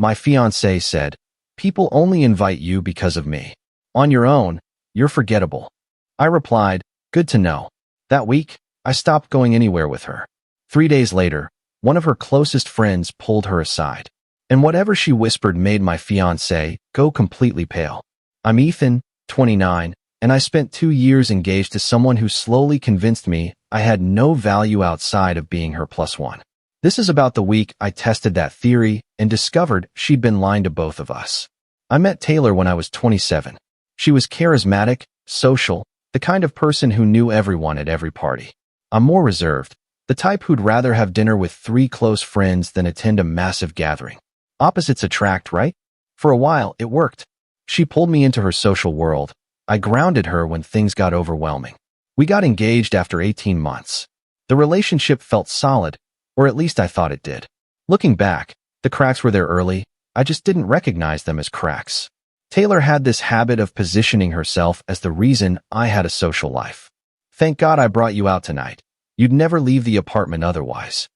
My fiancé said, "People only invite you because of me. On your own, you're forgettable." I replied, "Good to know." That week, I stopped going anywhere with her. 3 days later, one of her closest friends pulled her aside, and whatever she whispered made my fiancé go completely pale. I'm Ethan, 29, and I spent 2 years engaged to someone who slowly convinced me I had no value outside of being her plus one. This is about the week I tested that theory and discovered she'd been lying to both of us. I met Taylor when I was 27. She was charismatic, social, the kind of person who knew everyone at every party. I'm more reserved, the type who'd rather have dinner with 3 close friends than attend a massive gathering. Opposites attract, right? For a while, it worked. She pulled me into her social world. I grounded her when things got overwhelming. We got engaged after 18 months. The relationship felt solid, or at least I thought it did. Looking back, the cracks were there early. I just didn't recognize them as cracks. Taylor had this habit of positioning herself as the reason I had a social life. "Thank God I brought you out tonight. You'd never leave the apartment otherwise.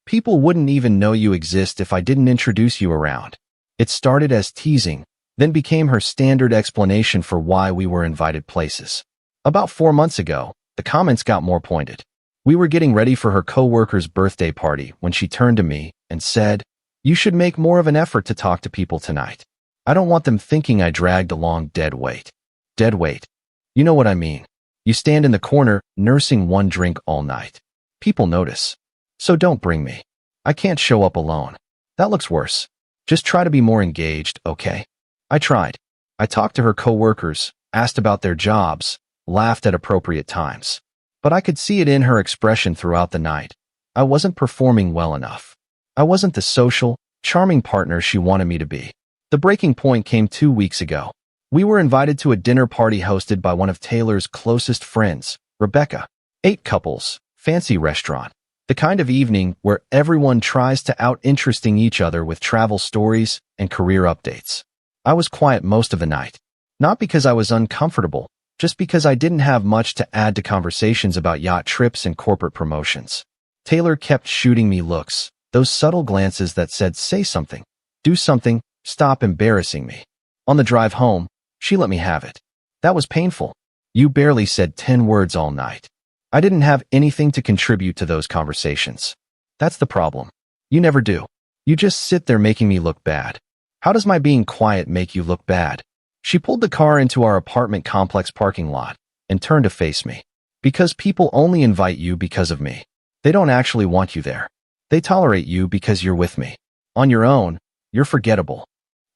People wouldn't even know you exist if I didn't introduce you around." It started as teasing, then became her standard explanation for why we were invited places. About 4 months ago, the comments got more pointed. We were getting ready for her coworker's birthday party when she turned to me and said, "You should make more of an effort to talk to people tonight. I don't want them thinking I dragged along dead weight." Dead weight. You know what I mean. You stand in the corner, nursing one drink all night. People notice. So don't bring me. I can't show up alone. That looks worse. Just try to be more engaged, okay? I tried. I talked to her coworkers, asked about their jobs, laughed at appropriate times. But I could see it in her expression throughout the night. I wasn't performing well enough. I wasn't the social, charming partner she wanted me to be. The breaking point came 2 weeks ago. We were invited to a dinner party hosted by one of Taylor's closest friends, Rebecca. 8 couples, fancy restaurant. The kind of evening where everyone tries to out-interesting each other with travel stories and career updates. I was quiet most of the night. Not because I was uncomfortable, just because I didn't have much to add to conversations about yacht trips and corporate promotions. Taylor kept shooting me looks, those subtle glances that said, "Say something, do something, stop embarrassing me." On the drive home, she let me have it. That was painful. "You barely said 10 words all night." I didn't have anything to contribute to those conversations. That's the problem. You never do. You just sit there making me look bad. How does my being quiet make you look bad? She pulled the car into our apartment complex parking lot and turned to face me. "Because people only invite you because of me. They don't actually want you there. They tolerate you because you're with me. On your own, you're forgettable."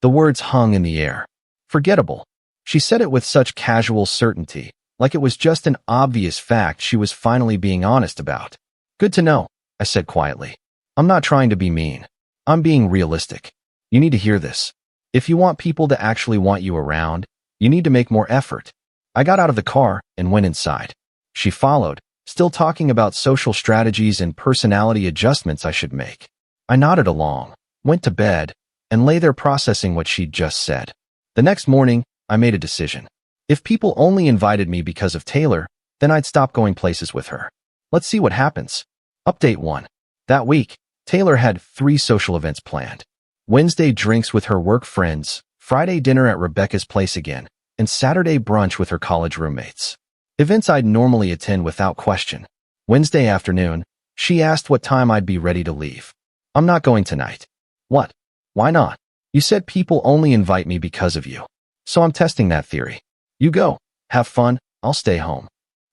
The words hung in the air. Forgettable. She said it with such casual certainty, like it was just an obvious fact she was finally being honest about. "Good to know," I said quietly. "I'm not trying to be mean. I'm being realistic. You need to hear this. If you want people to actually want you around, you need to make more effort." I got out of the car and went inside. She followed, still talking about social strategies and personality adjustments I should make. I nodded along, went to bed, and lay there processing what she'd just said. The next morning, I made a decision. If people only invited me because of Taylor, then I'd stop going places with her. Let's see what happens. Update 1. That week, Taylor had 3 social events planned. Wednesday drinks with her work friends, Friday dinner at Rebecca's place again, and Saturday brunch with her college roommates. Events I'd normally attend without question. Wednesday afternoon, she asked what time I'd be ready to leave. "I'm not going tonight." "What? Why not?" "You said people only invite me because of you. So I'm testing that theory. You go. Have fun. I'll stay home."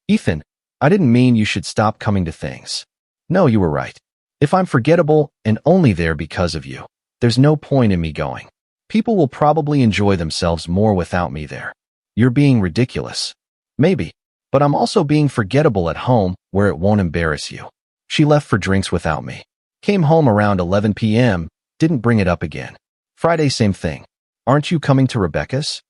"Ethan, I didn't mean you should stop coming to things." "No, you were right. If I'm forgettable and only there because of you, there's no point in me going. People will probably enjoy themselves more without me there." "You're being ridiculous." "Maybe, but I'm also being forgettable at home where it won't embarrass you." She left for drinks without me. Came home around 11 p.m., didn't bring it up again. Friday, same thing. "Aren't you coming to Rebecca's?"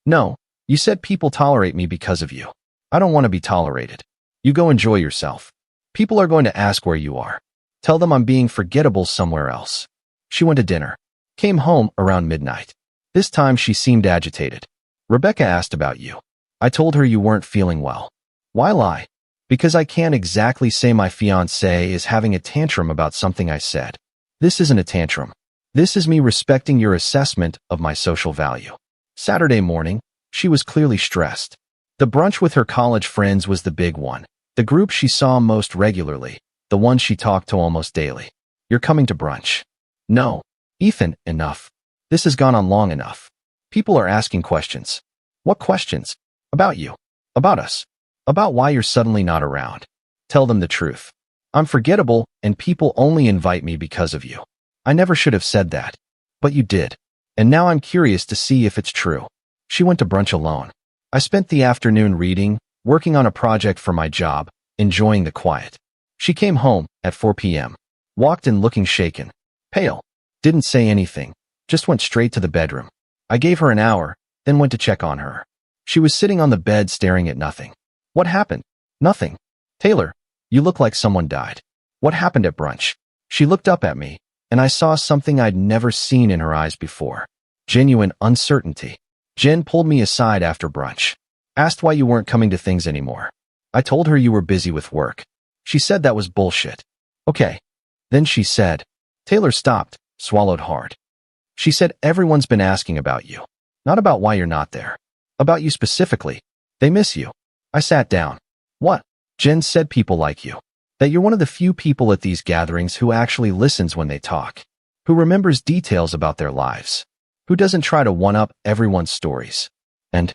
"No, you said people tolerate me because of you." "I don't want to be tolerated." "You go enjoy yourself. People are going to ask where you are. Tell them I'm being forgettable somewhere else." She went to dinner. Came home around midnight. This time she seemed agitated. "Rebecca asked about you. I told her you weren't feeling well." "Why lie?" "Because I can't exactly say my fiancé is having a tantrum about something I said." "This isn't a tantrum. This is me respecting your assessment of my social value. Saturday morning, she was clearly stressed. The brunch with her college friends was the big one, the group she saw most regularly, the one she talked to almost daily. You're coming to brunch. No. Ethan, enough. This has gone on long enough. People are asking questions. What questions? About you. About us. About why you're suddenly not around. Tell them the truth. I'm forgettable, and people only invite me because of you. I never should have said that. But you did. And now I'm curious to see if it's true. She went to brunch alone. I spent the afternoon reading, working on a project for my job, enjoying the quiet. She came home at 4 p.m. Walked in looking shaken. Pale. Didn't say anything. Just went straight to the bedroom. I gave her an hour, then went to check on her. She was sitting on the bed staring at nothing. What happened? Nothing. Taylor, you look like someone died. What happened at brunch? She looked up at me, and I saw something I'd never seen in her eyes before. Genuine uncertainty. Jen pulled me aside after brunch. Asked why you weren't coming to things anymore. I told her you were busy with work. She said that was bullshit. Okay. Then she said, Taylor stopped, swallowed hard. She said everyone's been asking about you. Not about why you're not there. About you specifically. They miss you. I sat down. What? Jen said people like you. That you're one of the few people at these gatherings who actually listens when they talk. Who remembers details about their lives. Who doesn't try to one-up everyone's stories. And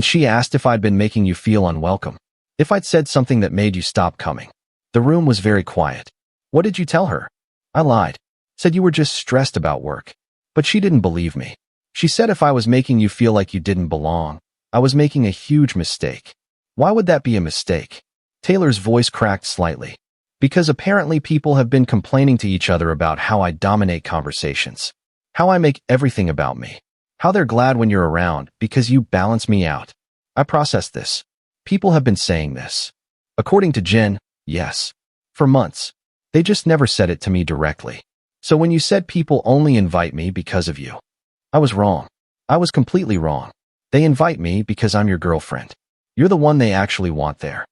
she asked if I'd been making you feel unwelcome. If I'd said something that made you stop coming. The room was very quiet. What did you tell her? I lied. Said you were just stressed about work. But she didn't believe me. She said if I was making you feel like you didn't belong, I was making a huge mistake. Why would that be a mistake? Taylor's voice cracked slightly. Because apparently people have been complaining to each other about how I dominate conversations. How I make everything about me. How they're glad when you're around because you balance me out. I processed this. People have been saying this. According to Jen, yes. For months. They just never said it to me directly. So when you said people only invite me because of you, I was wrong. I was completely wrong. They invite me because I'm your girlfriend. You're the one they actually want there.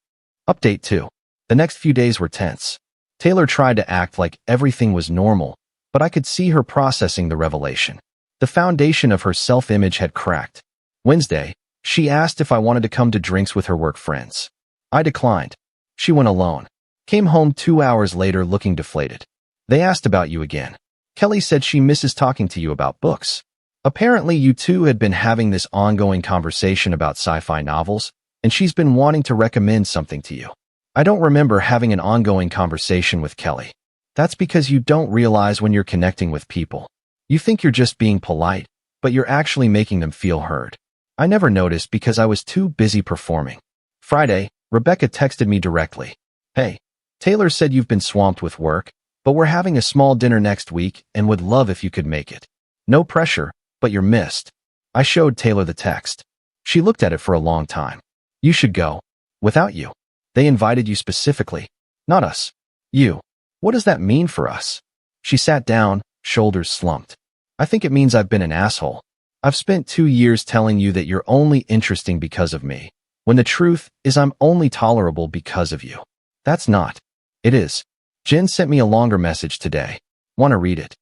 Update 2. The next few days were tense. Taylor tried to act like everything was normal, but I could see her processing the revelation. The foundation of her self-image had cracked. Wednesday, she asked if I wanted to come to drinks with her work friends. I declined. She went alone. Came home 2 hours later looking deflated. They asked about you again. Kelly said she misses talking to you about books. Apparently you two had been having this ongoing conversation about sci-fi novels, and she's been wanting to recommend something to you. I don't remember having an ongoing conversation with Kelly. That's because you don't realize when you're connecting with people. You think you're just being polite, but you're actually making them feel heard. I never noticed because I was too busy performing. Friday, Rebecca texted me directly. Hey, Taylor said you've been swamped with work, but we're having a small dinner next week and would love if you could make it. No pressure, but you're missed. I showed Taylor the text. She looked at it for a long time. You should go. Without you. They invited you specifically. Not us. You. What does that mean for us? She sat down, shoulders slumped. I think it means I've been an asshole. I've spent 2 years telling you that you're only interesting because of me, when the truth is I'm only tolerable because of you. That's not. It is. Jen sent me a longer message today. Want to read it?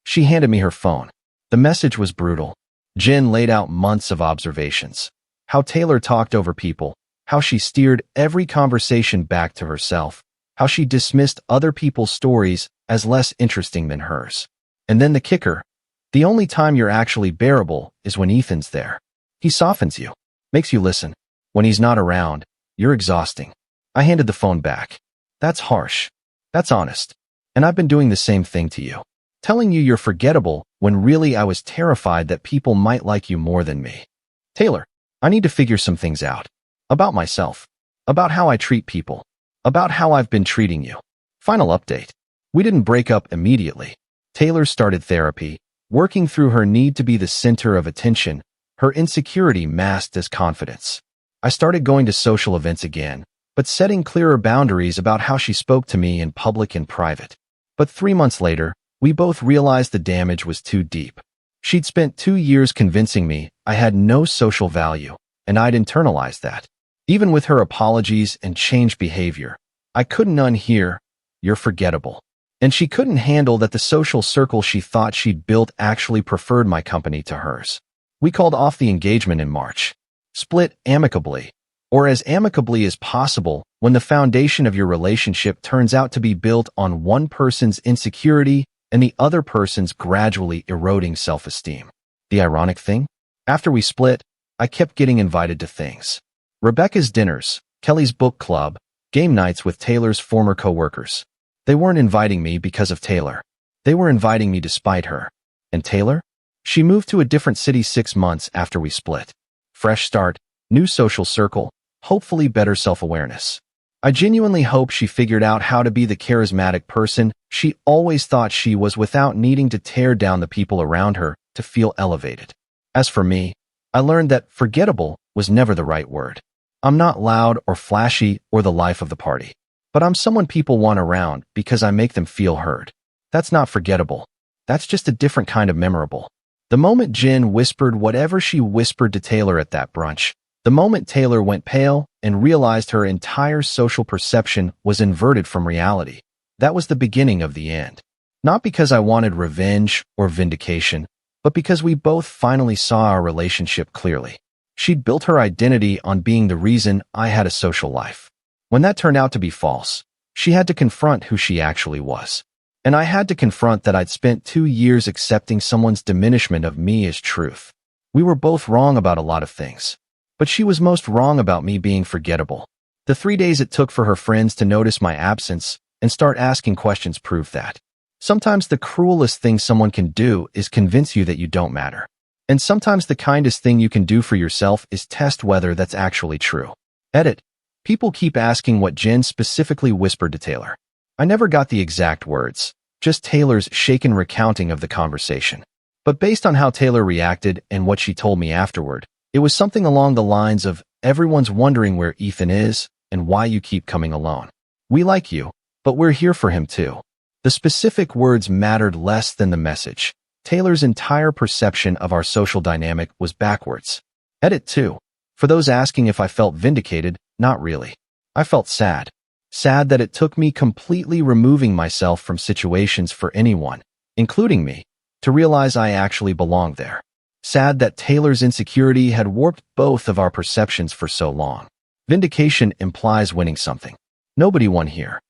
She handed me her phone. The message was brutal. Jen laid out months of observations. How Taylor talked over people. How she steered every conversation back to herself. How she dismissed other people's stories as less interesting than hers. And then the kicker. The only time you're actually bearable is when Ethan's there. He softens you. Makes you listen. When he's not around, you're exhausting. I handed the phone back. That's harsh. That's honest. And I've been doing the same thing to you. Telling you you're forgettable when really I was terrified that people might like you more than me. Taylor, I need to figure some things out. About myself. About how I treat people. About how I've been treating you. Final update. We didn't break up immediately. Taylor started therapy, working through her need to be the center of attention, her insecurity masked as confidence. I started going to social events again, but setting clearer boundaries about how she spoke to me in public and private. But 3 months later, we both realized the damage was too deep. She'd spent 2 years convincing me I had no social value, and I'd internalized that. Even with her apologies and changed behavior, I couldn't unhear, "You're forgettable." And she couldn't handle that the social circle she thought she'd built actually preferred my company to hers. We called off the engagement in March. Split amicably, or as amicably as possible when the foundation of your relationship turns out to be built on one person's insecurity and the other person's gradually eroding self-esteem. The ironic thing? After we split, I kept getting invited to things. Rebecca's dinners, Kelly's book club, game nights with Taylor's former co-workers. They weren't inviting me because of Taylor. They were inviting me despite her. And Taylor? She moved to a different city 6 months after we split. Fresh start, new social circle, hopefully better self-awareness. I genuinely hope she figured out how to be the charismatic person she always thought she was without needing to tear down the people around her to feel elevated. As for me, I learned that forgettable was never the right word. I'm not loud or flashy or the life of the party, but I'm someone people want around because I make them feel heard. That's not forgettable. That's just a different kind of memorable. The moment Jen whispered whatever she whispered to Taylor at that brunch, the moment Taylor went pale and realized her entire social perception was inverted from reality, that was the beginning of the end. Not because I wanted revenge or vindication, but because we both finally saw our relationship clearly. She'd built her identity on being the reason I had a social life. When that turned out to be false, she had to confront who she actually was. And I had to confront that I'd spent 2 years accepting someone's diminishment of me as truth. We were both wrong about a lot of things. But she was most wrong about me being forgettable. The 3 days it took for her friends to notice my absence and start asking questions proved that. Sometimes the cruelest thing someone can do is convince you that you don't matter. And sometimes the kindest thing you can do for yourself is test whether that's actually true. Edit. People keep asking what Jen specifically whispered to Taylor. I never got the exact words, just Taylor's shaken recounting of the conversation. But based on how Taylor reacted and what she told me afterward, it was something along the lines of, everyone's wondering where Ethan is and why you keep coming alone. We like you, but we're here for him too. The specific words mattered less than the message. Taylor's entire perception of our social dynamic was backwards. Edit 2. For those asking if I felt vindicated, not really. I felt sad. Sad that it took me completely removing myself from situations for anyone, including me, to realize I actually belonged there. Sad that Taylor's insecurity had warped both of our perceptions for so long. Vindication implies winning something. Nobody won here.